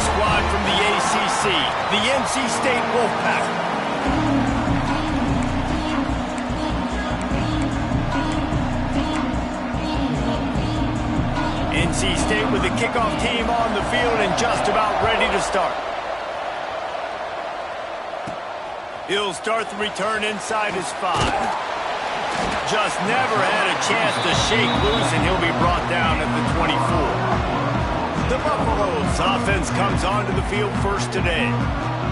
squad from the ACC, the NC State Wolfpack. NC State with the kickoff team on the field and just about ready to start. He'll start the return inside his 5. Just never had a chance to shake loose, and he'll be brought down at the 24. The Buffaloes offense comes onto the field first today.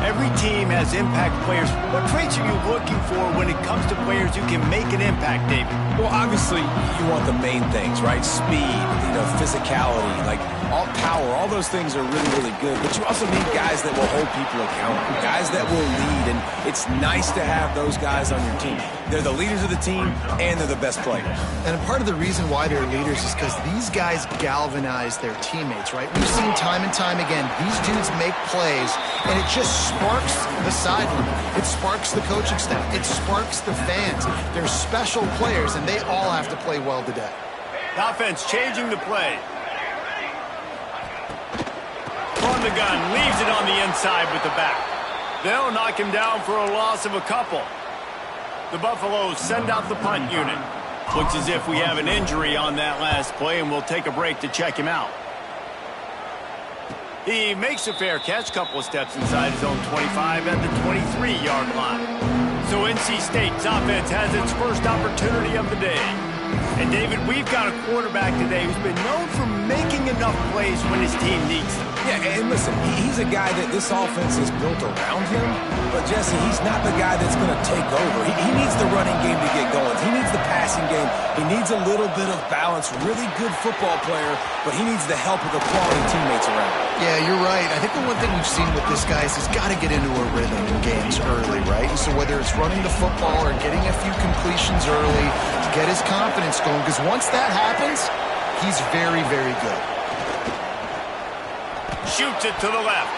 Every team has impact players. What traits are you looking for when it comes to players who can make an impact, David? Well, obviously, you want the main things, right? Speed, physicality, like all power, all those things are really, really good. But you also need guys that will hold people accountable, guys that will lead, and it's nice to have those guys on your team. They're the leaders of the team, and they're the best players. And part of the reason why they're leaders is because these guys galvanize their teammates, right? We've seen time and time again, these dudes make plays, and it just sparks the sideline. It sparks the coaching staff. It sparks the fans. They're special players, and they all have to play well today. The offense changing the play. On the gun, leaves it on the inside with the back. They'll knock him down for a loss of a couple. The Buffaloes send out the punt unit. Looks as if we have an injury on that last play, and we'll take a break to check him out. He makes a fair catch, couple of steps inside his own 25 at the 23-yard line. So NC State's offense has its first opportunity of the day. And David, we've got a quarterback today who's been known for making enough plays when his team needs them. Yeah, and listen, he's a guy that this offense is built around him. But, Jesse, he's not the guy that's going to take over. He needs the running game to get going. He needs the passing game. He needs a little bit of balance. Really good football player, but he needs the help of the quality teammates around him. Yeah, you're right. I think the one thing we've seen with this guy is he's got to get into a rhythm in games early, right? And so whether it's running the football or getting a few completions early to get his confidence going, because once that happens, he's very, very good. Shoots it to the left.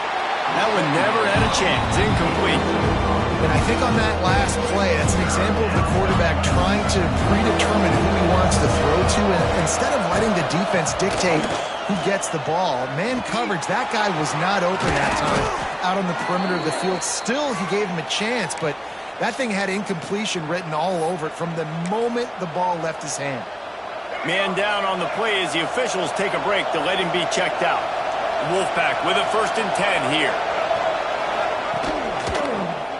That one never had a chance. Incomplete. And I think on that last play, that's an example of the quarterback trying to predetermine who he wants to throw to, and instead of letting the defense dictate who gets the ball, man coverage, that guy was not open that time out on the perimeter of the field. Still, he gave him a chance, but that thing had incompletion written all over it from the moment the ball left his hand. Man down on the play as the officials take a break to let him be checked out. Wolfpack with a 1st and 10 here.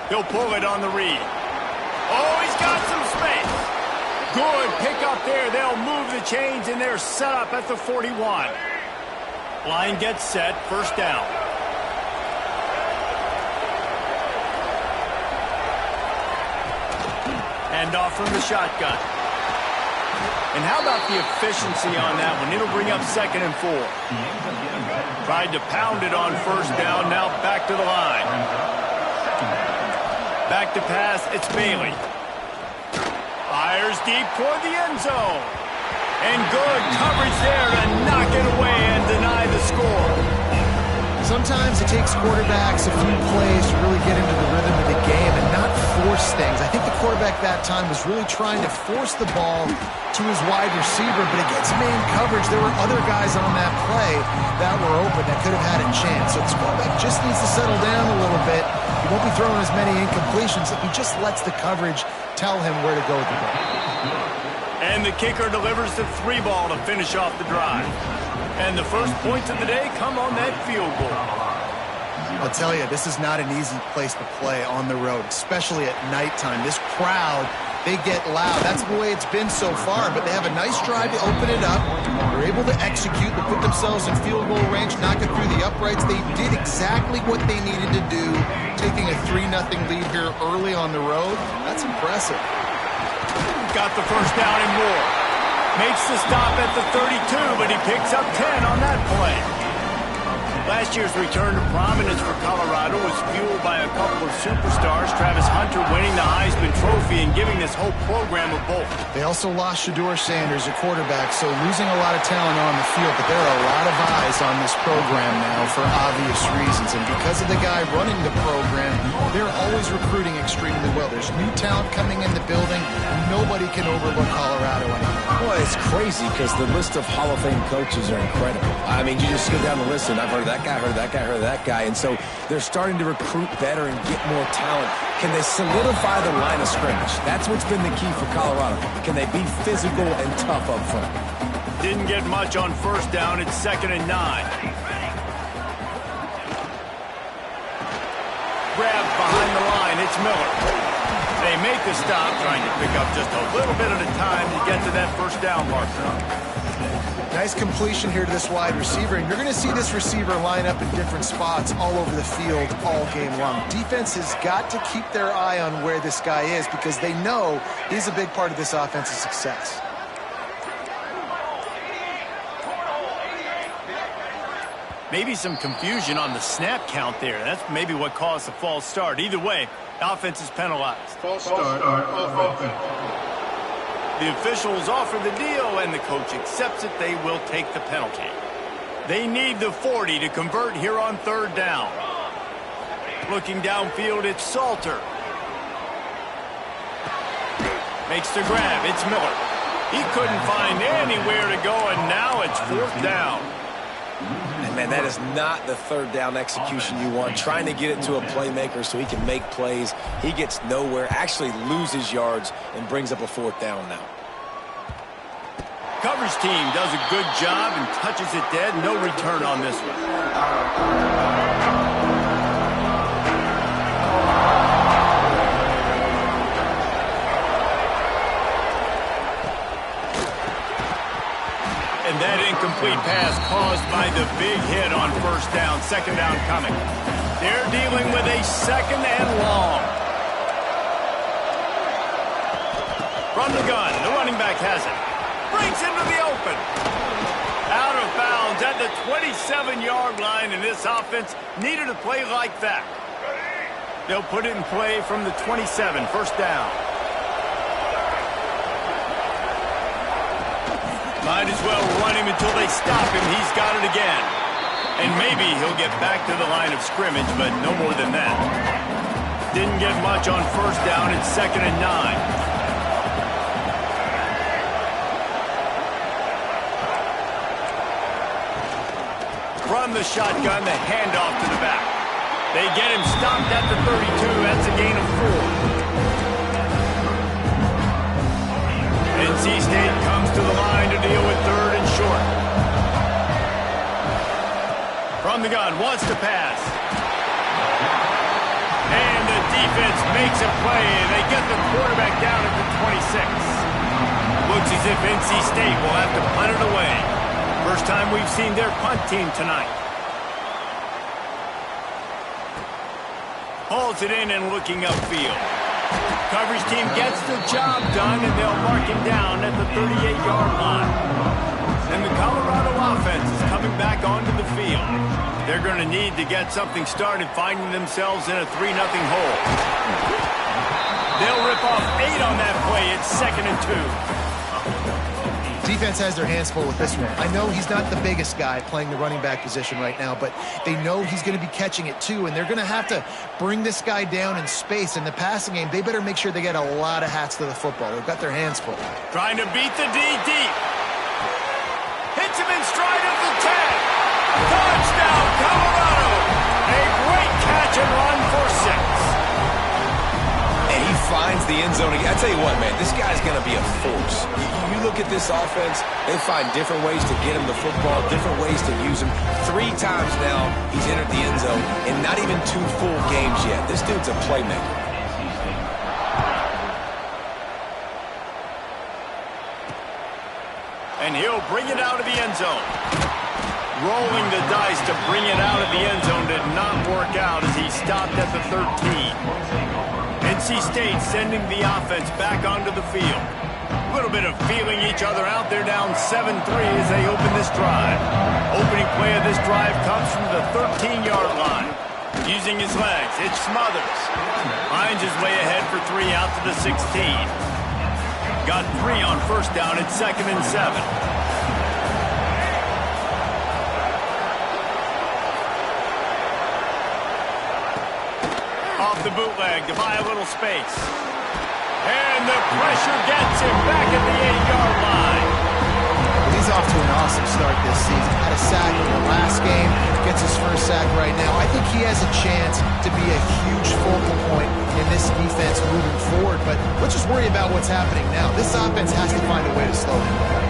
He'll pull it on the read. Oh, he's got some space. Good pick up there. They'll move the chains, and they're set up at the 41. Line gets set. 1st down. Hand off from the shotgun. And how about the efficiency on that one? It'll bring up 2nd and 4. Tried to pound it on 1st down. Now back to the line. Back to pass. It's Bailey. Fires deep toward the end zone. And good coverage there to knock it away and deny the score. Sometimes it takes quarterbacks a few plays to really get into the rhythm of the game and not force things. I think the quarterback that time was really trying to force the ball to his wide receiver, but against main coverage, there were other guys on that play that were open that could have had a chance. So the quarterback just needs to settle down a little bit. He won't be throwing as many incompletions if he just lets the coverage tell him where to go with the ball. And the kicker delivers the 3 ball to finish off the drive. And the first points of the day come on that field goal. I'll tell you, this is not an easy place to play on the road, especially at nighttime. This crowd, they get loud. That's the way it's been so far, but they have a nice drive to open it up. They're able to execute, to put themselves in field goal range, knock it through the uprights. They did exactly what they needed to do, taking a 3-0 lead here early on the road. That's impressive. Got the 1st down and more. Makes the stop at the 32, but he picks up 10 on that play. Last year's return to prominence for Colorado was fueled by a couple of superstars, Travis Hunter winning the Heisman Trophy and giving this whole program a bolt. They also lost Shedeur Sanders, a quarterback, so losing a lot of talent on the field, but there are a lot of eyes on this program now for obvious reasons, and because of the guy running the program, they're always recruiting extremely well. There's new talent coming in the building. Nobody can overlook Colorado anymore. Well, it's crazy because the list of Hall of Fame coaches are incredible. I mean, you just go down the list, and I've heard that that guy hurt that guy hurt that guy. And so they're starting to recruit better and get more talent. Can they solidify the line of scrimmage? That's what's been the key for Colorado. Can they be physical and tough up front? Didn't get much on first down. It's 2nd and 9. Grab behind the line. It's Miller. They make the stop, trying to pick up just a little bit at a time to get to that first down marker. Nice completion here to this wide receiver, and you're going to see this receiver line up in different spots all over the field all game long. Defense has got to keep their eye on where this guy is because they know he's a big part of this offense's success. Maybe some confusion on the snap count there. That's maybe what caused the false start. Either way, offense is penalized. False start, offense. The officials offer the deal, and the coach accepts it. They will take the penalty. They need the 40 to convert here on 3rd down. Looking downfield, it's Salter. Makes the grab. It's Miller. He couldn't find anywhere to go, and now it's 4th down. And man, that is not the 3rd down execution you want. Trying to get it to a playmaker so he can make plays. He gets nowhere, actually loses yards, and brings up a 4th down now. Coverage team does a good job and touches it dead. No return on this one. And that incomplete pass caused by the big hit on first down. 2nd down coming. They're dealing with a 2nd and long. From the gun, the running back has it. Breaks into the open. Out of bounds at the 27-yard line, and this offense needed a play like that. They'll put it in play from the 27, 1st down. Might as well run him until they stop him. He's got it again. And maybe he'll get back to the line of scrimmage, but no more than that. Didn't get much on first down. It's 2nd and 9. From the shotgun, the handoff to the back. They get him stopped at the 32. That's a gain of 4. NC State comes to the line to deal with 3rd and short. From the gun, wants to pass. And the defense makes a play. They get the quarterback down at the 26. Looks as if NC State will have to punt it away. First time we've seen their punt team tonight. Hauls it in and looking upfield. Coverage team gets the job done, and they'll mark him down at the 38-yard line. And the Colorado offense is coming back onto the field. They're going to need to get something started, finding themselves in a 3-0 hole. They'll rip off 8 on that play. It's 2nd and 2. Defense has their hands full with this one. I know he's not the biggest guy playing the running back position right now, but they know he's going to be catching it too, and they're going to have to bring this guy down in space. In the passing game, they better make sure they get a lot of hats to the football. They've got their hands full. Trying to beat the D deep. Hits him in stride at the 10. Touchdown, Colorado. A great catch and run for 6. And he finds the end zone. I tell you what, man, this guy's going to be a force. You look at this offense, they find different ways to get him the football, different ways to use him. 3 times now he's entered the end zone, and not even 2 full games yet. This dude's a playmaker. And he'll bring it out of the end zone. Rolling the dice to bring it out of the end zone did not work out as he stopped at the 13. NC State sending the offense back onto the field. A little bit of feeling each other out. They're down 7-3 as they open this drive. Opening play of this drive comes from the 13-yard line. Using his legs, it's Smothers. Finds his way ahead for 3 out to the 16. Got 3 on first down. It's 2nd and 7. Off the bootleg to buy a little space. And the pressure gets him back at the 8-yard line. These He's off to an awesome start this season. Had a sack in the last game, gets his first sack right now. I think he has a chance to be a huge focal point in this defense moving forward, but let's just worry about what's happening now. This offense has to find a way to slow him down.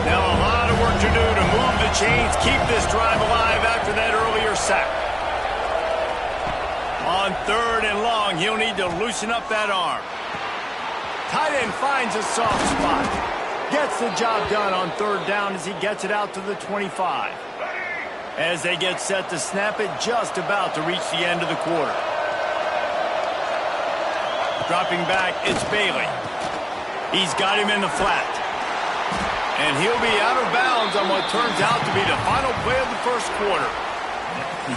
Now a lot of work to do to move the chains, keep this drive alive after that earlier sack. On 3rd and long, he'll need to loosen up that arm. Tight end finds a soft spot. Gets the job done on 3rd down as he gets it out to the 25. As they get set to snap it, just about to reach the end of the quarter. Dropping back, it's Bailey. He's got him in the flat. And he'll be out of bounds on what turns out to be the final play of the first quarter.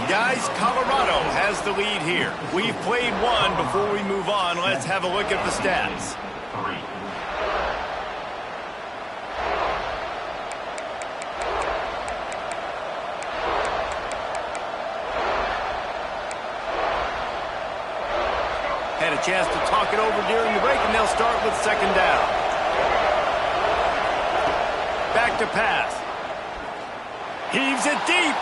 Guys, Colorado has the lead here. We've played one. Before we move on, let's have a look at the stats. Had a chance to talk it over during the break, and they'll start with 2nd down. Back to pass. Heaves it deep.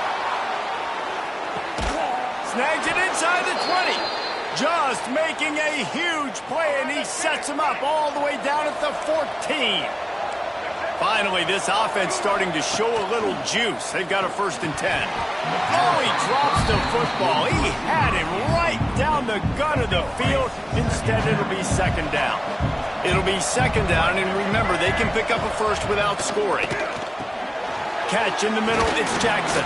Snags it inside the 20. Just making a huge play, and he sets him up all the way down at the 14. Finally, this offense starting to show a little juice. They've got a 1st and 10. Oh, he drops the football. He had him right down the gut of the field. Instead, it'll be 2nd down. It'll be 2nd down, and remember, they can pick up a first without scoring. Catch in the middle, it's Jackson.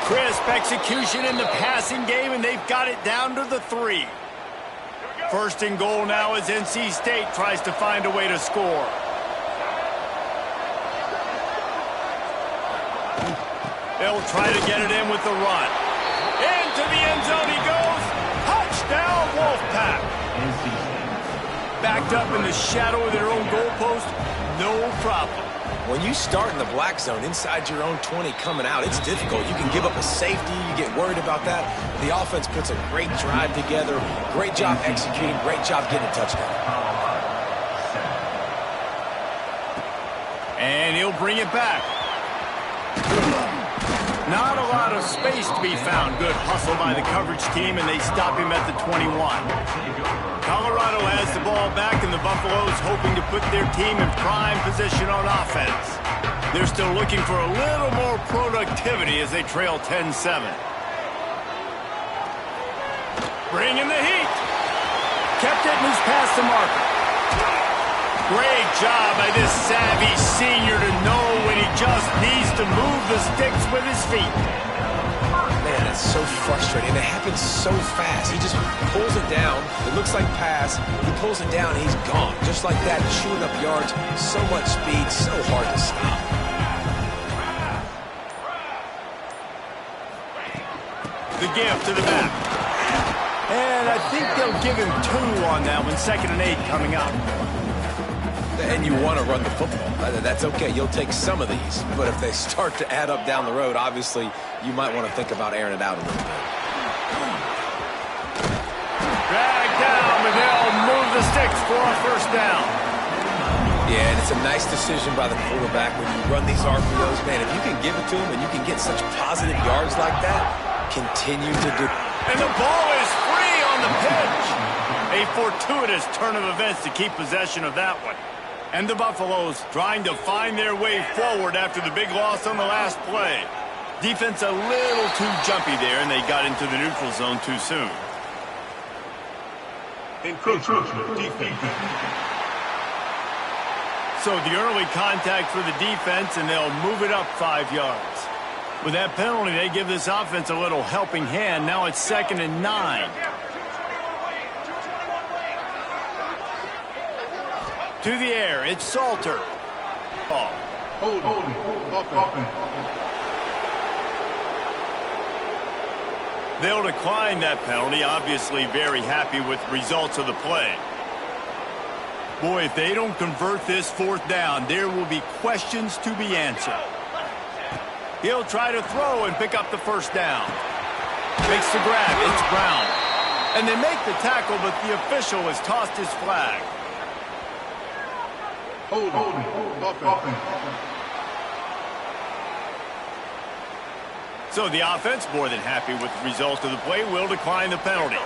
Crisp execution in the passing game, and they've got it down to the 3. 1st and goal now as NC State tries to find a way to score. They'll try to get it in with the run. Into the end zone he goes. Touchdown, Wolfpack. Backed up in the shadow of their own goalpost, no problem. When you start in the black zone inside your own 20 coming out, it's difficult. You can give up a safety. You get worried about that. The offense puts a great drive together. Great job executing. Great job getting a touchdown. And he'll bring it back. Not a lot of space to be found. Good hustle by the coverage team, and they stop him at the 21. Colorado has the ball back, and the Buffaloes hoping to put their team in prime position on offense. They're still looking for a little more productivity as they trail 10-7. Bringing the heat. Kept it loose past the marker. Great job by this savvy senior to know when he just needs to move the sticks with his feet. Man, that's so frustrating. It happens so fast. He just pulls it down. It looks like pass. He pulls it down, and he's gone. Just like that, chewing up yards. So much speed, so hard to stop. The give to the back. And I think they'll give him 2 on that one. 2nd and 8 coming up. And you want to run the football. That's okay. You'll take some of these. But if they start to add up down the road, obviously, you might want to think about airing it out a little bit. Drag down, but they'll move the sticks for a 1st down. Yeah, and it's a nice decision by the quarterback when you run these RPOs. Man, if you can give it to him and you can get such positive yards like that, continue to do. And the ball is free on the pitch. A fortuitous turn of events to keep possession of that one. And the Buffaloes trying to find their way forward after the big loss on the last play. Defense a little too jumpy there, and they got into the neutral zone too soon. Encroachment, defense. So the early contact for the defense, and they'll move it up 5 yards. With that penalty, they give this offense a little helping hand. Now it's 2nd and 9. To the air, it's Salter. Ball. Holding. Offense. They'll decline that penalty, obviously very happy with the results of the play. Boy, if they don't convert this 4th down, there will be questions to be answered. He'll try to throw and pick up the 1st down. Makes the grab, it's Brown. And they make the tackle, but the official has tossed his flag. Holding. Offense. So the offense, more than happy with the result of the play, will decline the penalty.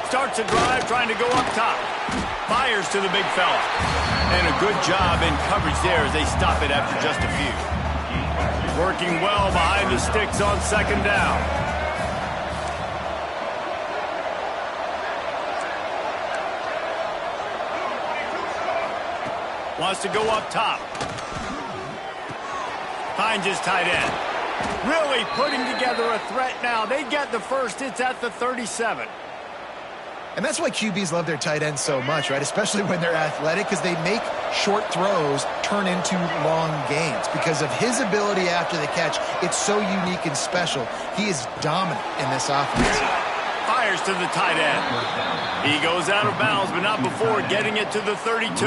Starts a drive, trying to go up top. Fires to the big fella. And a good job in coverage there as they stop it after just a few. Working well behind the sticks on second down. Wants to go up top. Finds his tight end. Really putting together a threat now. They get the first. It's at the 37. And that's why QBs love their tight ends so much, right? Especially when they're athletic, because they make short throws turn into long gains. Because of his ability after the catch, it's so unique and special. He is dominant in this offense. Fires to the tight end. He goes out of bounds, but not before getting it to the 32.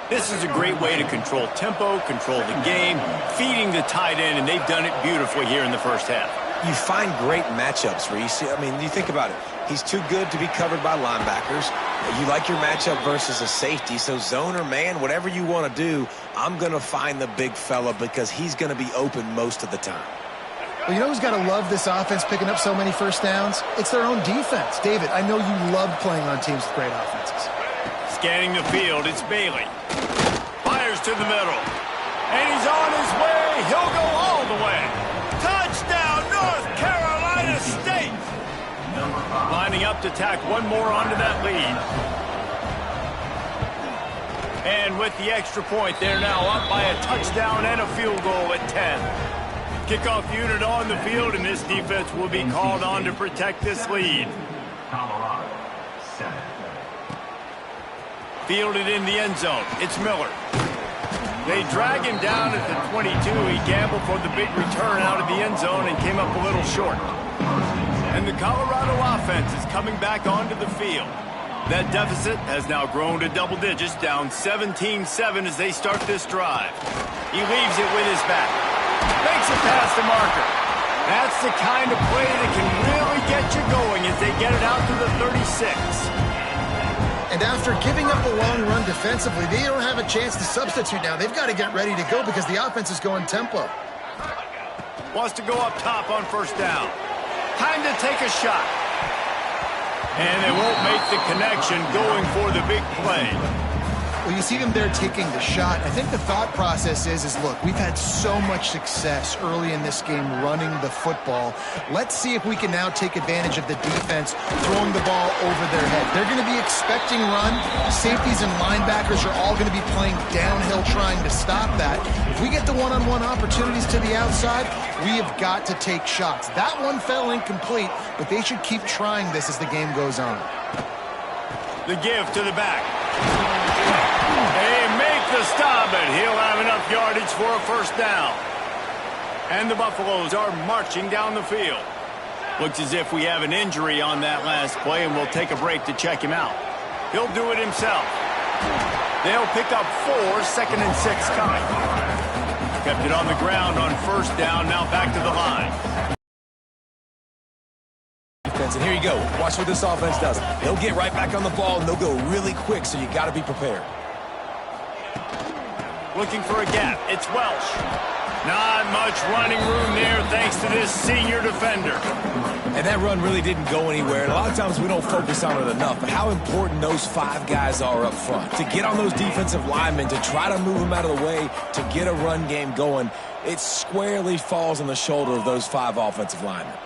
This is a great way to control tempo, control the game, feeding the tight end, and they've done it beautifully here in the first half. You find great matchups, Reese. I mean, you think about it. He's too good to be covered by linebackers. You like your matchup versus a safety, so zone or man, whatever you want to do, I'm going to find the big fella because he's going to be open most of the time. Well, you know who's got to love this offense picking up so many first downs? It's their own defense. David, I know you love playing on teams with great offenses. Scanning the field, it's Bailey. Fires to the middle. And he's on his way. He'll go all the way. Touchdown, North Carolina State! Lining up to tack one more onto that lead. And with the extra point, they're now up by a touchdown and a field goal at 10. Kickoff unit on the field, and this defense will be called on to protect this lead. Colorado, 7. Fielded in the end zone. It's Miller. They drag him down at the 22. He gambled for the big return out of the end zone and came up a little short. And the Colorado offense is coming back onto the field. That deficit has now grown to double digits, down 17-7 as they start this drive. He leaves it with his back. Makes it past the marker. That's the kind of play that can really get you going as they get it out to the 36. And after giving up a long run defensively, they don't have a chance to substitute now. They've got to get ready to go because the offense is going tempo. Wants to go up top on first down. Time to take a shot. And they won't make the connection going for the big play. Well, you see them there taking the shot. I think the thought process is look, we've had so much success early in this game running the football. Let's see if we can now take advantage of the defense throwing the ball over their head. They're going to be expecting run. Safeties and linebackers are all going to be playing downhill trying to stop that. If we get the one-on-one opportunities to the outside, we have got to take shots. That one fell incomplete, but they should keep trying this as the game goes on. The give to the back. They make the stop, and he'll have enough yardage for a first down. And the Buffaloes are marching down the field. Looks as if we have an injury on that last play, and we'll take a break to check him out. He'll do it himself. They'll pick up 4, 2nd and 6 coming. Kept it on the ground on first down, now back to the line. And here you go. Watch what this offense does. They'll get right back on the ball, and they'll go really quick, so you got to be prepared. Looking for a gap. It's Welsh. Not much running room there thanks to this senior defender. And that run really didn't go anywhere. And a lot of times we don't focus on it enough, but how important those 5 guys are up front. To get on those defensive linemen, to try to move them out of the way, to get a run game going, it squarely falls on the shoulder of those 5 offensive linemen.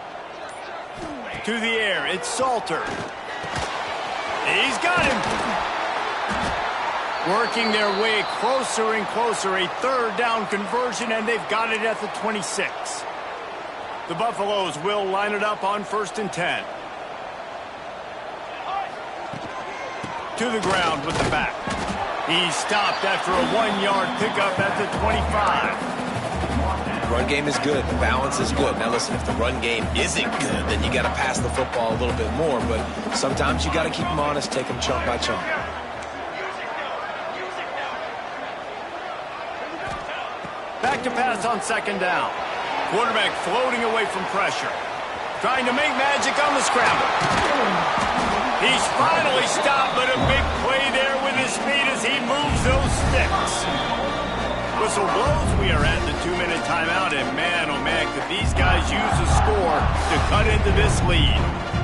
To the air, it's Salter. He's got him. Working their way closer and closer, a 3rd down conversion, and they've got it at the 26. The Buffaloes will line it up on 1st and 10. To the ground with the back. He stopped after a 1-yard pickup at the 25. The run game is good. The balance is good. Now, listen, if the run game isn't good, then you got to pass the football a little bit more. But sometimes you got to keep them honest, take them chunk by chunk. Back to pass on 2nd down. Quarterback floating away from pressure. Trying to make magic on the scramble. He's finally stopped, but a big play there with his feet as he moves those sticks. Whistle blows. We are at the 2-minute timeout, and man, oh man, could these guys use a score to cut into this lead.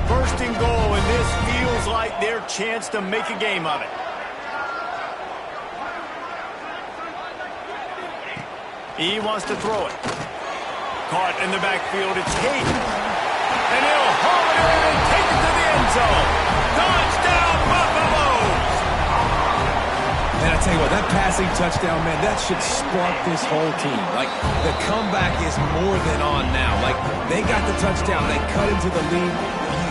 First and goal, and this feels like their chance to make a game of it. He wants to throw it. Caught in the backfield, it's Hayden. And he'll haul it in and take it to the end zone. Touchdown, Buffaloes! And I tell you what, that passing touchdown, man, that should spark this whole team. Like, the comeback is more than on now. Like, they got the touchdown. They cut into the lead.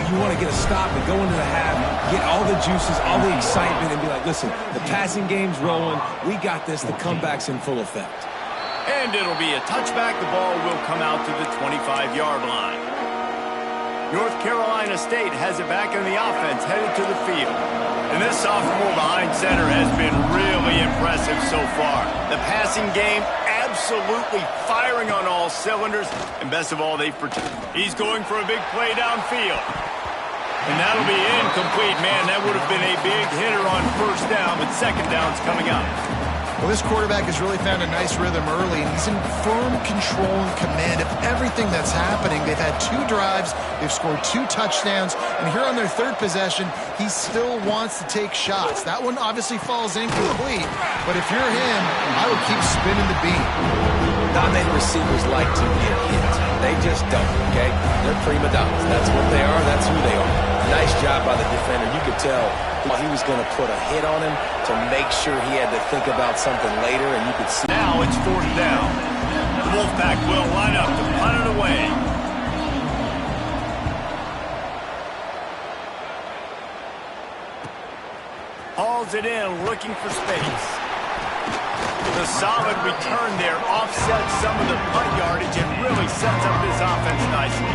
You want to get a stop and go into the half, get all the juices, all the excitement, and be like, listen, the passing game's rolling. We got this. The comeback's in full effect. And it'll be a touchback. The ball will come out to the 25-yard line. North Carolina State has it back in the offense, headed to the field. And this sophomore behind center has been really impressive so far. The passing game absolutely firing on all cylinders. And best of all, he's going for a big play downfield. And that'll be incomplete. Man, that would have been a big hitter on first down, but second down's coming up. Well, this quarterback has really found a nice rhythm early, and he's in firm control and command of everything that's happening. They've had 2 drives, they've scored 2 touchdowns, and here on their 3rd possession, he still wants to take shots. That one obviously falls incomplete, but if you're him, I would keep spinning the beat. Dominated receivers like to get hit. They just don't, okay? They're prima donnas. That's what they are. That's who they are. Nice job by the defender. You could tell he was going to put a hit on him to make sure he had to think about something later, and you could see. Now it's 4th down. The Wolfpack will line up to punt it away. Hauls it in, looking for space. The solid return there offsets some of the punt yardage and really sets up this offense nicely.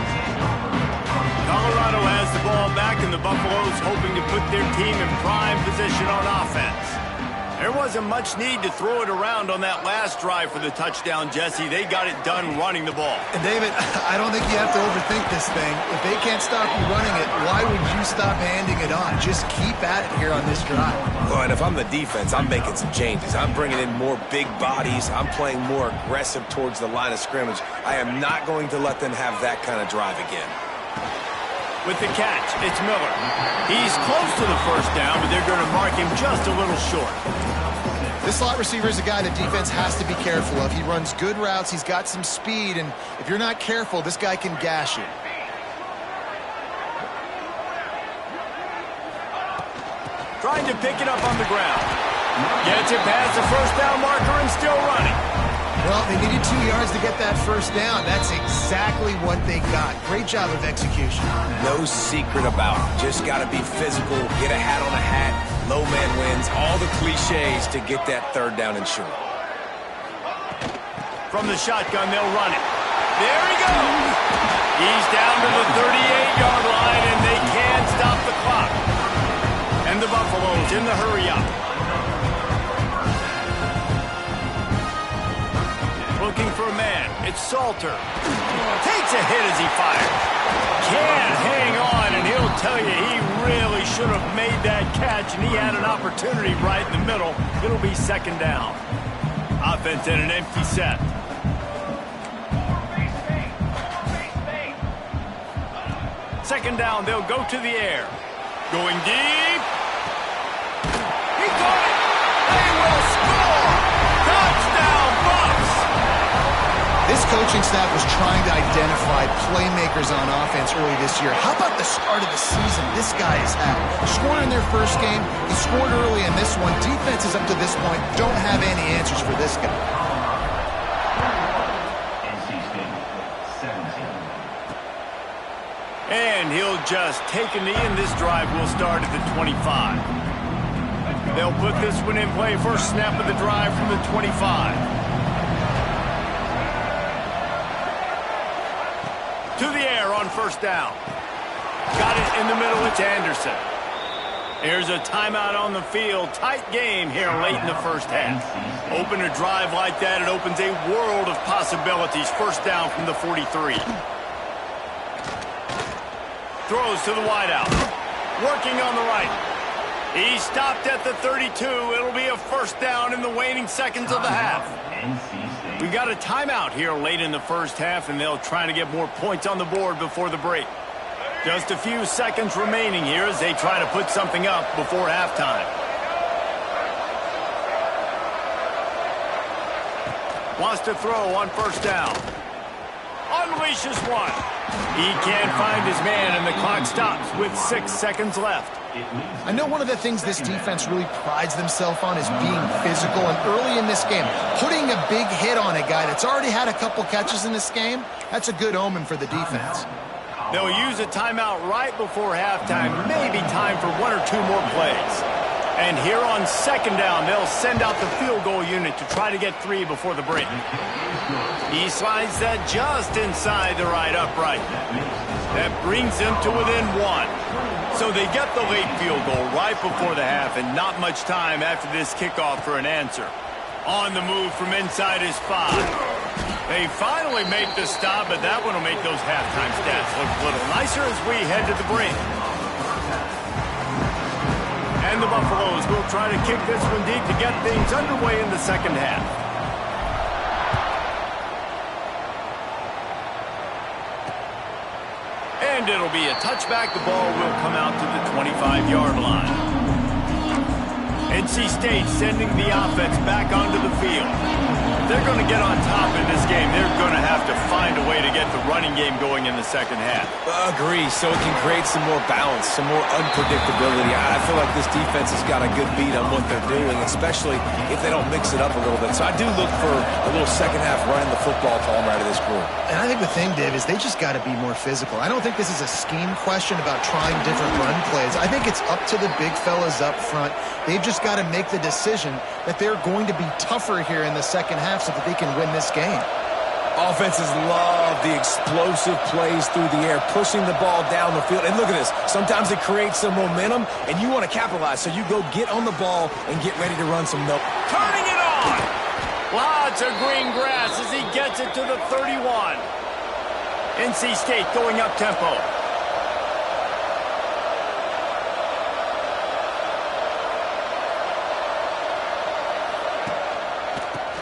Colorado has the ball back, and the Buffaloes hoping to put their team in prime position on offense. There wasn't much need to throw it around on that last drive for the touchdown, Jesse. They got it done running the ball. And David, I don't think you have to overthink this thing. If they can't stop you running it, why would you stop handing it on? Just keep at it here on this drive. Well, and if I'm the defense, I'm making some changes. I'm bringing in more big bodies. I'm playing more aggressive towards the line of scrimmage. I am not going to let them have that kind of drive again. With the catch, it's Miller. He's close to the first down, but they're going to mark him just a little short. This slot receiver is a guy the defense has to be careful of. He runs good routes. He's got some speed, and if you're not careful, this guy can gash you. Trying to pick it up on the ground. Gets it past the first down marker and still running. Well, they needed 2 yards to get that first down. That's exactly what they got. Great job of execution. No secret about it. Just got to be physical, get a hat on a hat, low man wins, all the cliches to get that 3rd down and short. From the shotgun, they'll run it. There he goes. He's down to the 38-yard line, and they can't stop the clock. And the Buffaloes in the hurry-up. Looking for a man. It's Salter. Takes a hit as he fires. Can't hang on, and he'll tell you he really should have made that catch, and he had an opportunity right in the middle. It'll be 2nd down. Offense in an empty set. Second down, they'll go to the air. Going deep. He caught it. They will score. Touchdown, Bucks. This coaching staff was trying to identify playmakers on offense early this year. How about the start of the season this guy has had? Scored in their first game. He scored early in this one. Defenses up to this point don't have any answers for this guy. And he'll just take a knee, and this drive will start at the 25. They'll put this one in play. First snap of the drive from the 25. To the air on first down. Got it in the middle. It's Anderson. Here's a timeout on the field. Tight game here late in the first half. Open a drive like that, it opens a world of possibilities. First down from the 43. Throws to the wideout. Working on the right. He stopped at the 32. It'll be a first down in the waning seconds of the half. We've got a timeout here late in the first half, and they'll try to get more points on the board before the break. Just a few seconds remaining here as they try to put something up before halftime. Wants to throw on first down. Unleashes one. He can't find his man, and the clock stops with 6 seconds left. I know one of the things this defense really prides themselves on is being physical, and early in this game, putting a big hit on a guy that's already had a couple catches in this game, that's a good omen for the defense. They'll use a timeout right before halftime, maybe time for 1 or 2 more plays. And here on second down, they'll send out the field goal unit to try to get 3 before the break. He slides that just inside the right upright. That brings them to within 1. So they get the late field goal right before the half, and not much time after this kickoff for an answer. On the move from inside his 5. They finally make the stop, but that one will make those halftime stats look a little nicer as we head to the break. And the Buffaloes will try to kick this one deep to get things underway in the second half. And it'll be a touchback. The ball will come out to the 25-yard line. NC State sending the offense back onto the field. If they're going to get on top in this game, they're going to have to find a way to get the running game going in the second half. Agree, so it can create some more balance, some more unpredictability. I feel like this defense has got a good beat on what they're doing, especially if they don't mix it up a little bit. So I do look for a little second half running the football to right of this group. And I think the thing, Dave, is they just got to be more physical. I don't think this is a scheme question about trying different run plays. I think it's up to the big fellas up front. They've just got to make the decision that they're going to be tougher here in the second half so that they can win this game. Offenses love the explosive plays through the air, pushing the ball down the field. And look at this. Sometimes it creates some momentum, and you want to capitalize. So you go get on the ball and get ready to run some note. Turning it on. Lots of green grass as he gets it to the 31. NC State going up tempo.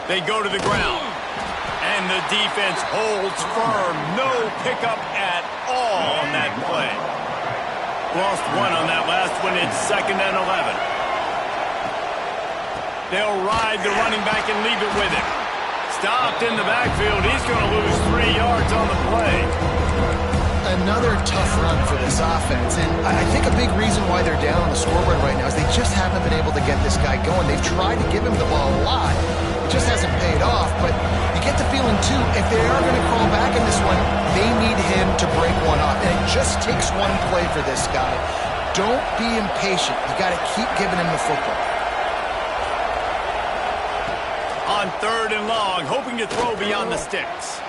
They go to the ground. And the defense holds firm. No pickup at all on that play. Lost 1 on that last one. It's 2nd and 11. They'll ride the running back and leave it with him. Stopped in the backfield. He's going to lose 3 yards on the play. Another tough run for this offense, and I think a big reason why they're down on the scoreboard right now is they just haven't been able to get this guy going. They've tried to give him the ball a lot. It just hasn't paid off, but you get the feeling, too, if they are going to crawl back in this one, they need him to break one off, and it just takes one play for this guy. Don't be impatient. You got to keep giving him the football. On 3rd and long, hoping to throw beyond the sticks.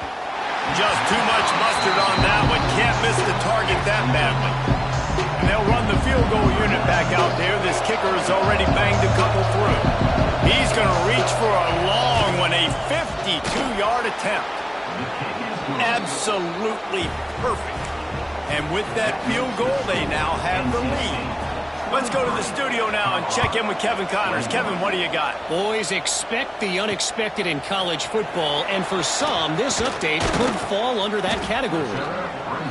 Just too much mustard on that one. Can't miss the target that badly. And they'll run the field goal unit back out there. This kicker has already banged a couple through. He's going to reach for a long one, a 52-yard attempt. Absolutely perfect. And with that field goal, they now have the lead. Let's go to the studio now and check in with Kevin Connors. Kevin, what do you got? Boys, expect the unexpected in college football, and for some, this update could fall under that category.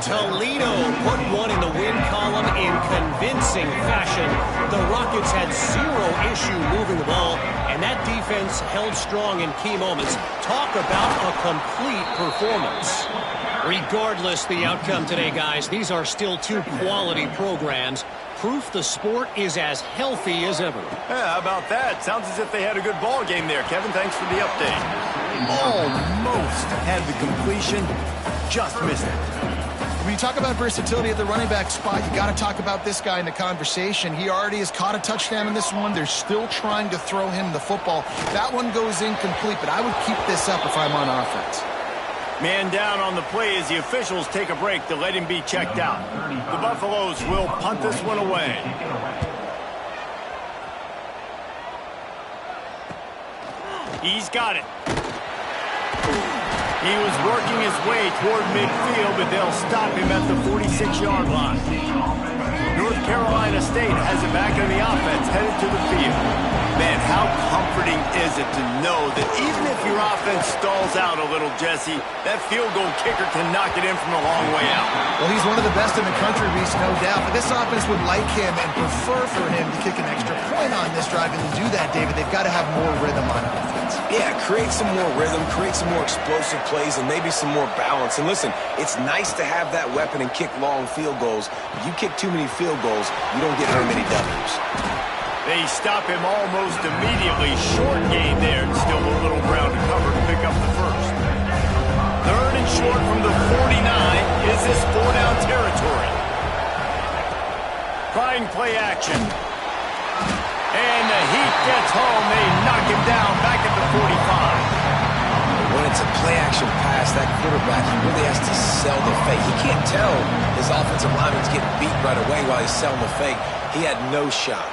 Toledo put one in the win column in convincing fashion. The Rockets had 0 issue moving the ball, and that defense held strong in key moments. Talk about a complete performance. Regardless the outcome today, guys, these are still 2 quality programs. Proof the sport is as healthy as ever. Yeah, how about that? Sounds as if they had a good ball game there. Kevin, thanks for the update. Almost had the completion, just missed it. When you talk about versatility at the running back spot, you got to talk about this guy in the conversation. He already has caught a touchdown in this one. They're still trying to throw him the football. That one goes incomplete, but I would keep this up if I'm on offense. Man down on the play as the officials take a break to let him be checked out. The Buffaloes will punt this one away. He's got it. He was working his way toward midfield, but they'll stop him at the 46-yard line. North Carolina State has it back in the offense, headed to the field. Man, how comforting is it to know that even if your offense stalls out a little, Jesse, that field goal kicker can knock it in from a long way out. Well, he's one of the best in the country, Reese, no doubt. But this offense would like him and prefer for him to kick an extra point on this drive. And to do that, David, they've got to have more rhythm on offense. Yeah, create some more rhythm, create some more explosive plays, and maybe some more balance. And listen, it's nice to have that weapon and kick long field goals. If you kick too many field goals, you don't get very many W's. They stop him almost immediately. Short gain there, and still a little ground to cover to pick up the first. Third and short from the 49. Is this 4-down territory? Trying play action. And the Heat gets home. They knock him down back at the 45. When it's a play-action pass, that quarterback, he really has to sell the fake. He can't tell his offensive lineman's getting beat right away while he's selling the fake. He had no shot.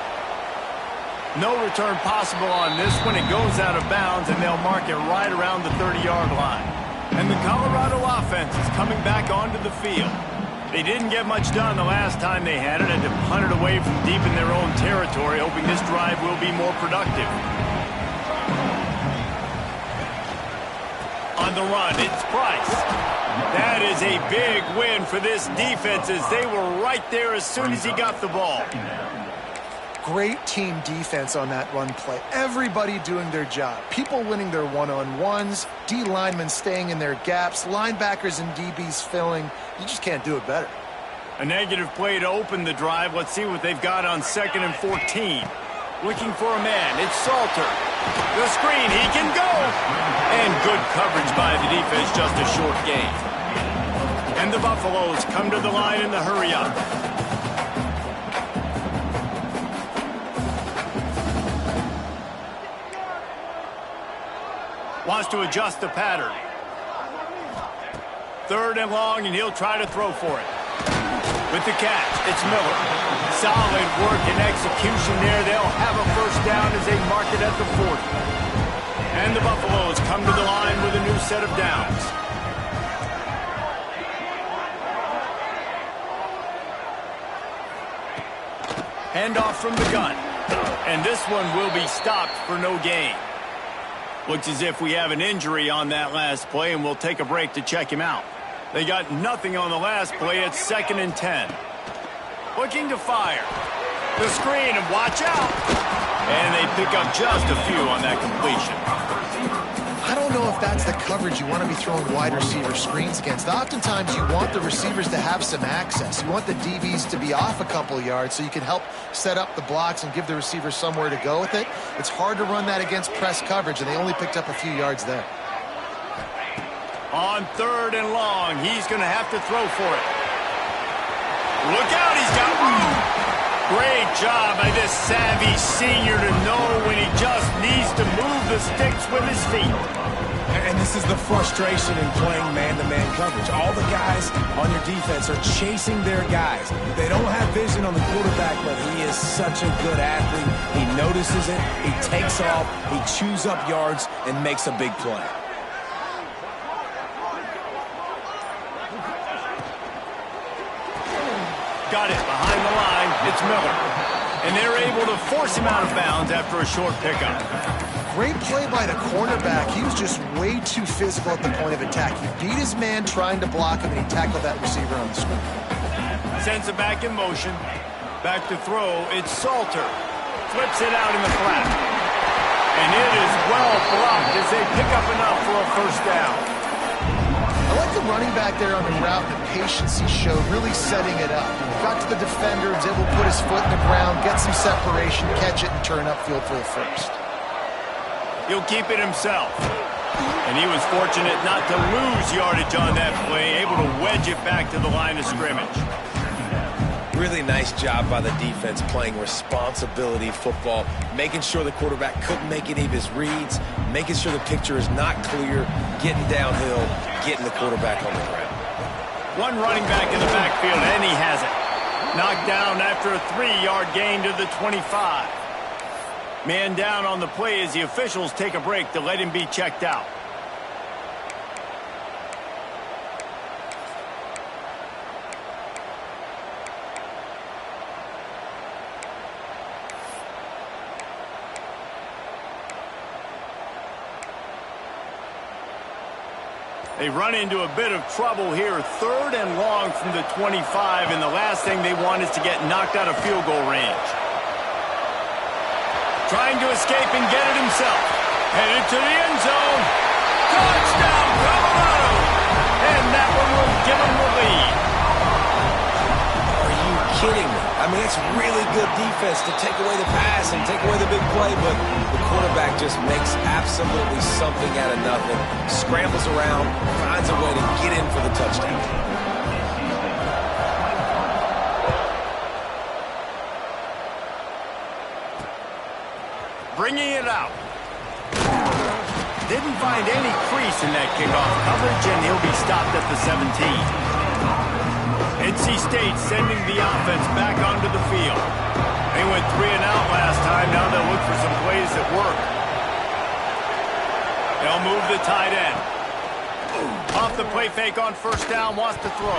No return possible on this one. It goes out of bounds, and they'll mark it right around the 30-yard line. And the Colorado offense is coming back onto the field. They didn't get much done the last time they had it, and to punt it away from deep in their own territory, hoping this drive will be more productive. On the run, it's Price. That is a big win for this defense, as they were right there as soon as he got the ball. Great team defense on that run play. Everybody doing their job. People winning their one-on-ones, D linemen staying in their gaps, linebackers and DBs filling. You just can't do it better. A negative play to open the drive. Let's see what they've got on 2nd and 14. Looking for a man. It's Salter. The screen. He can go. And good coverage by the defense. Just a short gain. And the Buffaloes come to the line in the hurry-up. Wants to adjust the pattern. 3rd and long, and he'll try to throw for it. With the catch, it's Miller. Solid work and execution there. They'll have a first down as they mark it at the 40. And the Buffaloes come to the line with a new set of downs. Handoff from the gun. And this one will be stopped for no gain. Looks as if we have an injury on that last play, and we'll take a break to check him out. They got nothing on the last play. It's 2nd and 10. Looking to fire. The screen, and watch out. And they pick up just a few on that completion. I don't know if that's the coverage you want to be throwing wide receiver screens against. Oftentimes, you want the receivers to have some access. You want the DBs to be off a couple yards so you can help set up the blocks and give the receiver somewhere to go with it. It's hard to run that against press coverage, and they only picked up a few yards there. On 3rd and long, he's going to have to throw for it. Look out, he's got room. Great job by this savvy senior to know when he just needs to move the sticks with his feet. And this is the frustration in playing man-to-man coverage. All the guys on your defense are chasing their guys. They don't have vision on the quarterback, but he is such a good athlete. He notices it, he takes off, he chews up yards, and makes a big play. Got it behind the line. It's Miller. And they're able to force him out of bounds after a short pickup. Great play by the cornerback. He was just way too physical at the point of attack. He beat his man trying to block him, and he tackled that receiver on the screen. Sends it back in motion. Back to throw. It's Salter. Flips it out in the flat. And it is well blocked as they pick up enough for a first down. I like the running back there on the route, the patience he showed, really setting it up. Got to the defender, was able to put his foot in the ground, get some separation, catch it, and turn upfield for the first. He'll keep it himself. And he was fortunate not to lose yardage on that play, able to wedge it back to the line of scrimmage. Really nice job by the defense playing responsibility football, making sure the quarterback couldn't make any of his reads, making sure the picture is not clear, getting downhill, getting the quarterback on the ground. One running back in the backfield, and he has it. Knocked down after a 3-yard gain to the 25. Man down on the play as the officials take a break to let him be checked out. They run into a bit of trouble here. 3rd and long from the 25, and the last thing they want is to get knocked out of field goal range. Trying to escape and get it himself. Headed to the end zone. Touchdown, Colorado! And that one will give them the lead. Are you kidding me? I mean, it's really good defense to take away the pass and take away the big play, but the quarterback just makes absolutely something out of nothing, scrambles around, finds a way to get in for the touchdown. Bringing it out. Didn't find any crease in that kickoff coverage, and he'll be stopped at the 17. NC State sending the offense back onto the field. They went 3 and out last time. Now they'll look for some plays that work. They'll move the tight end. Off the play fake on 1st down, wants to throw.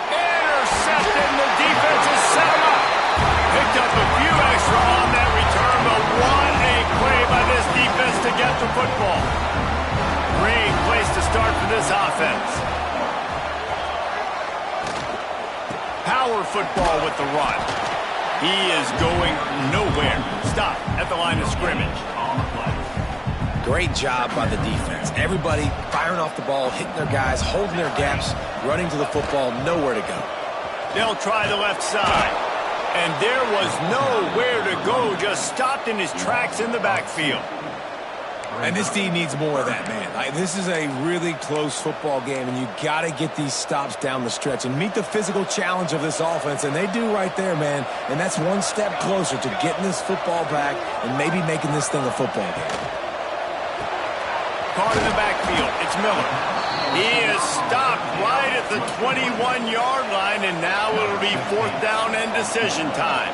Intercepted, and the defense has set him up. Picked up a few extra on that return, but what a play by this defense to get the football. Great place to start for this offense. Power football with the run. He is going nowhere. Stop at the line of scrimmage. Great job by the defense. Everybody firing off the ball, hitting their guys, holding their gaps, running to the football, nowhere to go. They'll try the left side. And there was nowhere to go, just stopped in his tracks in the backfield. And this team needs more of that, man. This is a really close football game, and you got to get these stops down the stretch and meet the physical challenge of this offense, and they do right there, man. And that's one step closer to getting this football back and maybe making this thing a football game. Caught in the backfield. It's Miller. He is stopped right at the 21-yard line, and now it'll be 4th down and decision time.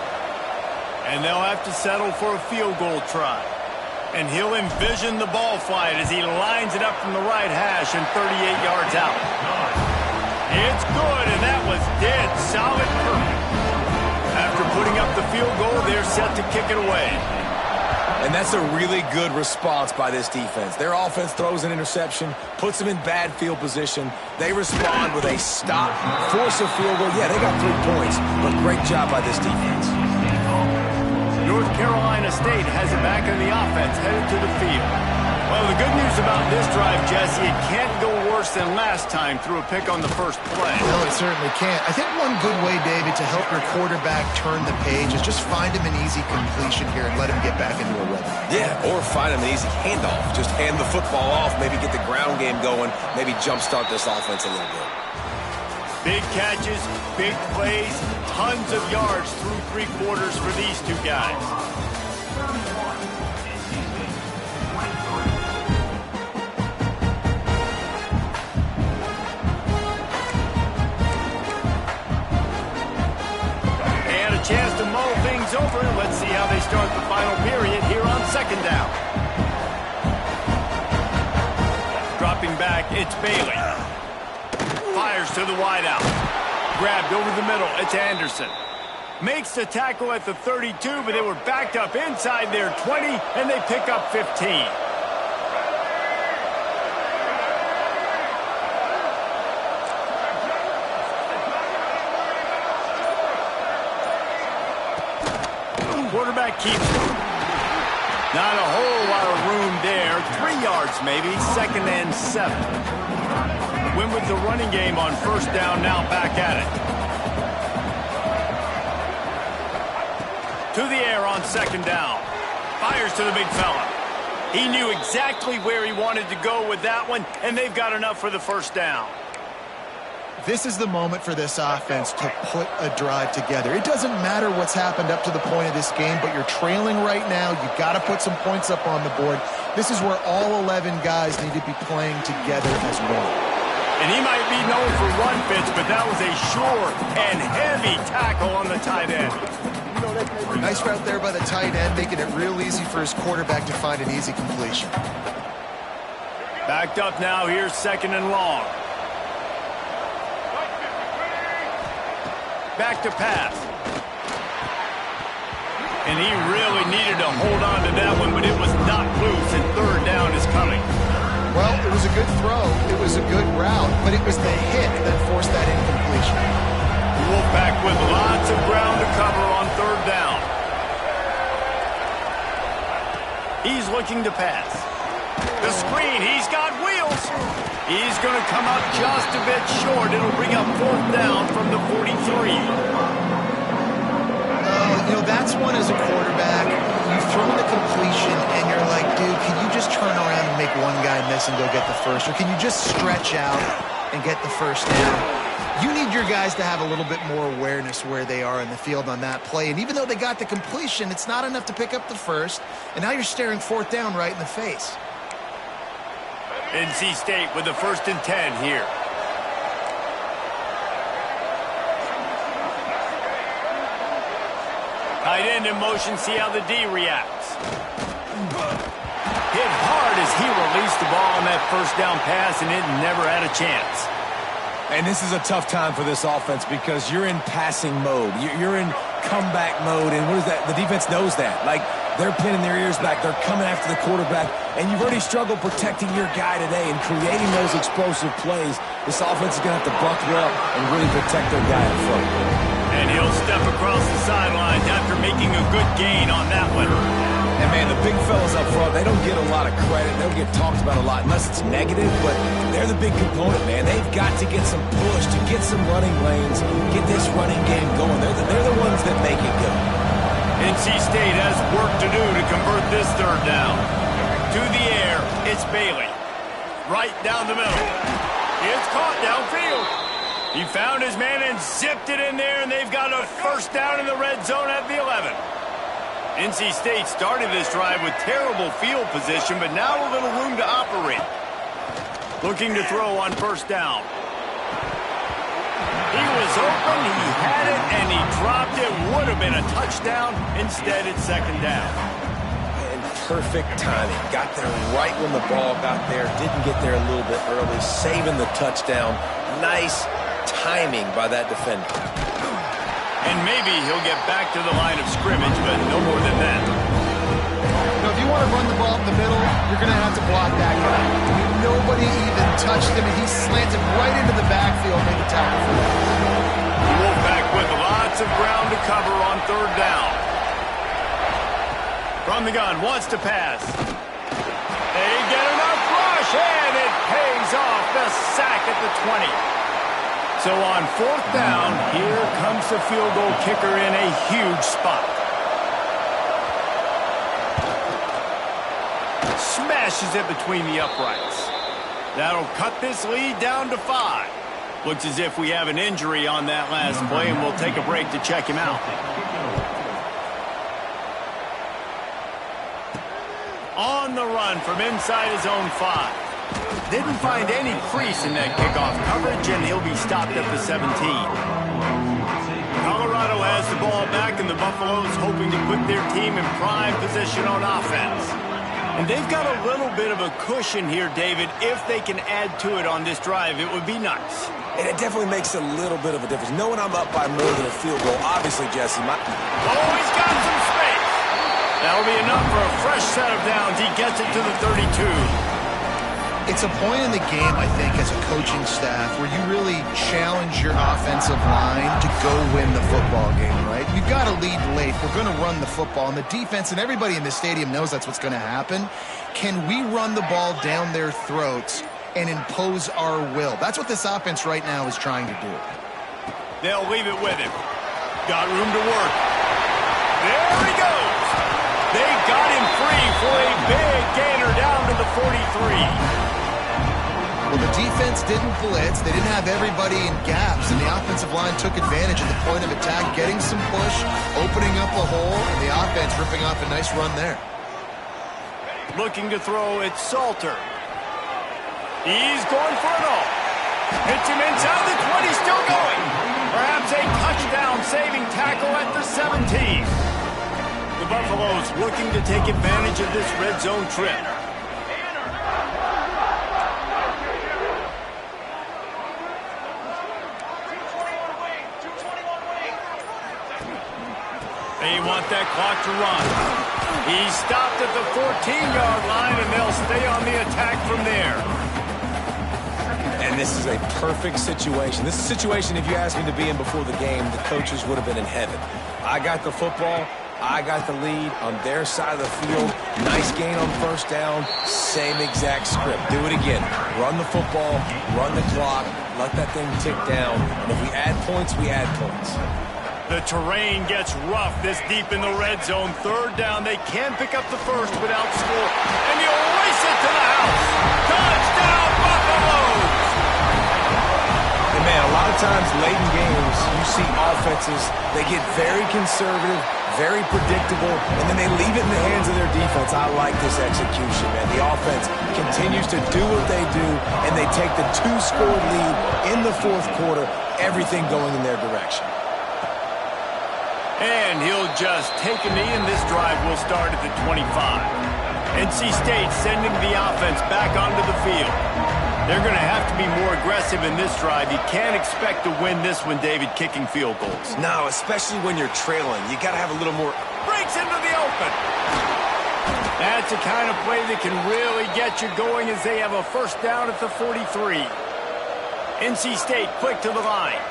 And they'll have to settle for a field goal try. And he'll envision the ball flight as he lines it up from the right hash and 38 yards out. It's good, and that was dead solid perfect. After putting up the field goal, they're set to kick it away. And that's a really good response by this defense. Their offense throws an interception, puts them in bad field position. They respond with a stop, force a field goal. Yeah, they got 3 points, but great job by this defense. North Carolina State has it back in the offense, headed to the field. Well, the good news about this drive, Jesse, it can't go worse than last time through a pick on the first play. No, it certainly can't. I think one good way, David, to help your quarterback turn the page is just find him an easy completion here and let him get back into a rhythm. Yeah, or find him an easy handoff. Just hand the football off, maybe get the ground game going, maybe jumpstart this offense a little bit. Big catches, big plays, tons of yards through 3 quarters for these 2 guys. And a chance to mull things over. Let's see how they start the final period here on 2nd down. Dropping back, it's Bailey. Fires to the wideout. Grabbed over the middle. It's Anderson. Makes the tackle at the 32, but they were backed up inside their 20, and they pick up 15. Quarterback keeps it. Not a whole lot of room there. 3 yards maybe. 2nd and 7. Win with the running game on 1st down, now back at it. To the air on 2nd down. Fires to the big fella. He knew exactly where he wanted to go with that one, and they've got enough for the 1st down. This is the moment for this offense to put a drive together. It doesn't matter what's happened up to the point of this game, but you're trailing right now. You've got to put some points up on the board. This is where all 11 guys need to be playing together as one. And he might be known for run fits, but that was a sure and heavy tackle on the tight end. Nice route there by the tight end, making it real easy for his quarterback to find an easy completion. Backed up now, here's 2nd and long. Back to pass. And he really needed to hold on to that one, but it was not loose, and 3rd down is coming. Well, It was a good throw. It was a good route, but it was the hit that forced that incompletion. Wolfpack with lots of ground to cover on third down. He's looking to pass. The screen, he's got wheels. He's going to come up just a bit short. It'll bring up fourth down from the 43. That's one as a quarterback. You throw in the completion, and you're like, dude, can you just turn around and make one guy miss and go get the first? Or can you just stretch out and get the first down? You need your guys to have a little bit more awareness where they are in the field on that play. And even though they got the completion, it's not enough to pick up the first. And now you're staring fourth down right in the face. NC State with the 1st and 10 here. Tight end in motion, see how the D reacts. Hit hard as he released the ball on that first down pass, and it never had a chance. And this is a tough time for this offense because you're in passing mode. You're in comeback mode, and what is that? The defense knows that. Like, they're pinning their ears back. They're coming after the quarterback, and you've already struggled protecting your guy today and creating those explosive plays. This offense is going to have to buckle up and really protect their guy up front. And he'll step across the sidelines after making a good gain on that one. And, man, the big fellas up front, they don't get a lot of credit. They don't get talked about a lot unless it's negative, but they're the big component, man. They've got to get some push, to get some running lanes, get this running game going. They're the ones that make it go. NC State has work to do to convert this third down. To the air, it's Bailey. Right down the middle. It's caught downfield. He found his man and zipped it in there, and they've got a first down in the red zone at the 11. NC State started this drive with terrible field position, but now a little room to operate. Looking to throw on first down. He was open, he had it, and he dropped it. Would have been a touchdown. Instead, it's second down. And perfect timing. Got there right when the ball got there. Didn't get there a little bit early. Saving the touchdown. Nice timing by that defender. And maybe he'll get back to the line of scrimmage, but no more than that. If you want to run the ball up the middle, you're going to have to block that guy. Nobody even touched him, and he slanted right into the backfield, made the tackle for that. Wolfpack with lots of ground to cover on third down. From the gun, wants to pass. They get enough rush, and it pays off. The sack at the 20. So on fourth down, here comes the field goal kicker in a huge spot. Smashes it between the uprights. That'll cut this lead down to 5. Looks as if we have an injury on that last play, and we'll take a break to check him out. On the run from inside his own 5. Didn't find any crease in that kickoff coverage, and he'll be stopped at the 17. Colorado has the ball back, and the Buffaloes hoping to put their team in prime position on offense. And they've got a little bit of a cushion here, David. If they can add to it on this drive, it would be nice. And it definitely makes a little bit of a difference. Knowing I'm up by more than a field goal, obviously, Jesse. Oh, he's got some space. That'll be enough for a fresh set of downs. He gets it to the 32. It's a point in the game, I think, as a coaching staff where you really challenge your offensive line to go win the football game, right? You've got to lead late. We're going to run the football. And the defense and everybody in the stadium knows that's what's going to happen. Can we run the ball down their throats and impose our will? That's what this offense right now is trying to do. They'll leave it with him. Got room to work. There he goes. They got him free for a big gainer down to the 43. Well, the defense didn't blitz. They didn't have everybody in gaps, and the offensive line took advantage of the point of attack, getting some push, opening up a hole, and the offense ripping off a nice run there. Looking to throw, it's Salter. He's going for it all. Hits him inside the 20, still going. Perhaps a touchdown-saving tackle at the 17. The Buffaloes looking to take advantage of this red zone trip. They want that clock to run. He stopped at the 14-yard line, and they'll stay on the attack from there. And this is a perfect situation. This is a situation, if you asked me to be in before the game, the coaches would have been in heaven. I got the football. I got the lead on their side of the field. Nice gain on first down. Same exact script. Do it again. Run the football. Run the clock. Let that thing tick down. And if we add points, we add points. The terrain gets rough this deep in the red zone. Third down. They can pick up the first without score. And he'll race it to the house. Touchdown, Buffaloes! And man, a lot of times late in games, you see offenses, they get very conservative, very predictable, and then they leave it in the hands of their defense. I like this execution, man. The offense continues to do what they do, and they take the 2-score lead in the fourth quarter, everything going in their direction. And he'll just take a knee, and this drive will start at the 25. NC State sending the offense back onto the field. They're going to have to be more aggressive in this drive. You can't expect to win this one, David, kicking field goals. No, especially when you're trailing. You got to have a little more. Breaks into the open. That's the kind of play that can really get you going as they have a first down at the 43. NC State quick to the line.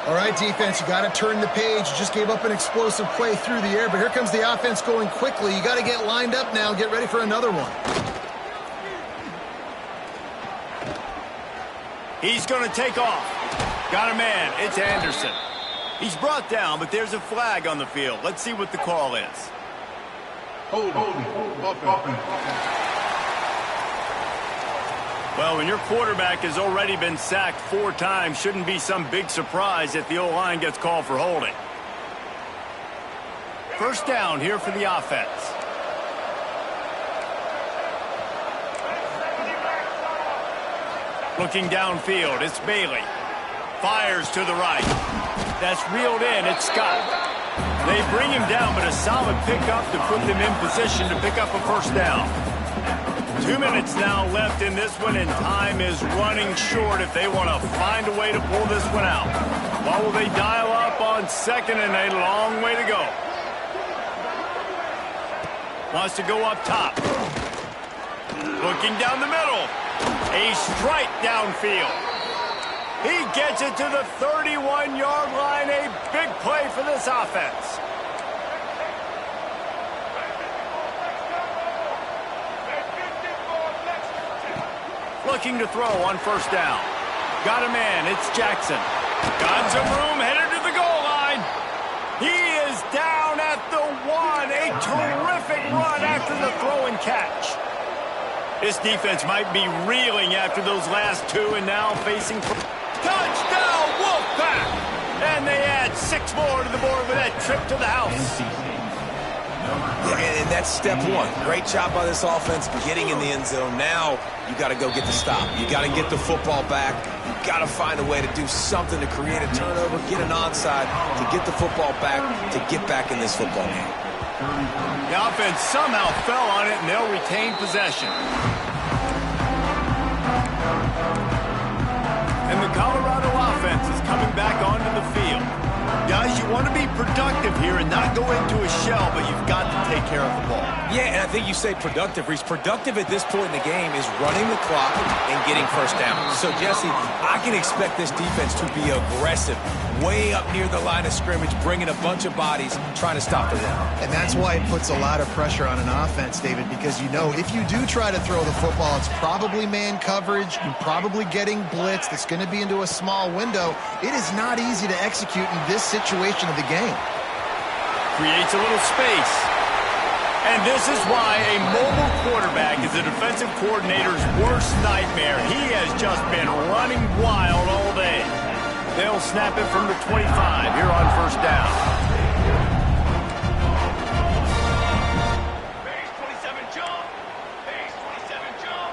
All right, defense, you got to turn the page. You just gave up an explosive play through the air, but here comes the offense going quickly. You got to get lined up now, get ready for another one. He's going to take off. Got a man. It's Anderson. He's brought down, but there's a flag on the field. Let's see what the call is. Well, when your quarterback has already been sacked 4 times, shouldn't be some big surprise if the O-line gets called for holding. First down here for the offense. Looking downfield, it's Bailey. Fires to the right. That's reeled in, it's Scott. They bring him down, but a solid pickup to put them in position to pick up a first down. 2 minutes now left in this one, and time is running short if they want to find a way to pull this one out. What will they dial up on second, and a long way to go. Wants to go up top. Looking down the middle. A strike downfield. He gets it to the 31-yard line. A big play for this offense. Looking to throw on first down. Got a man. It's Jackson. Got some room. Headed to the goal line. He is down at the 1. A terrific run after the throw and catch. This defense might be reeling after those last 2 and now facing touchdown Wolfpack. And they add 6 more to the board with that trip to the house. Yeah, and that's step 1. Great job by this offense getting in the end zone. Now you got to go get the stop. You got to get the football back. You got to find a way to do something to create a turnover, get an onside, to get the football back, to get back in this football game. The offense somehow fell on it, and they'll retain possession. And the Colorado offense is coming back onto the field. Guys, you want to be productive here and not go into a shell, but you've got to take care of the ball. Yeah, and I think you say productive, Reese. Productive at this point in the game is running the clock and getting first down. So, Jesse, I can expect this defense to be aggressive, way up near the line of scrimmage, bringing a bunch of bodies, trying to stop the run. And that's why it puts a lot of pressure on an offense, David, because you know if you do try to throw the football, it's probably man coverage. You're probably getting blitzed. It's going to be into a small window. It is not easy to execute in this situation of the game. Creates a little space. And this is why a mobile quarterback is a defensive coordinator's worst nightmare. He has just been running wild all day. They'll snap it from the 25 here on first down. Base 27 jump. Base 27 jump.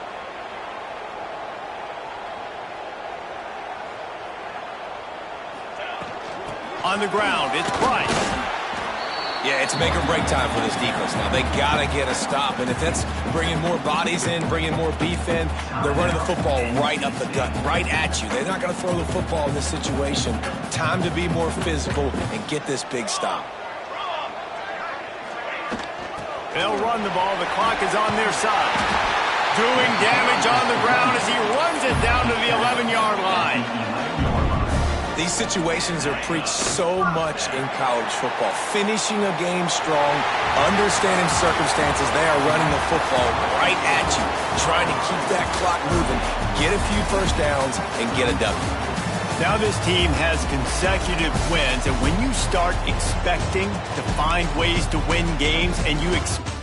On the ground, it's Price. Yeah, it's make or break time for this defense now. They got to get a stop, and if that's bringing more bodies in, bringing more beef in, they're running the football right up the gut, right at you. They're not going to throw the football in this situation. Time to be more physical and get this big stop. They'll run the ball. The clock is on their side. Doing damage on the ground as he runs it down to the 11-yard line. These situations are preached so much in college football. Finishing a game strong, understanding circumstances. They are running the football right at you, trying to keep that clock moving, get a few first downs, and get a W. Now this team has consecutive wins, and when you start expecting to find ways to win games and you expect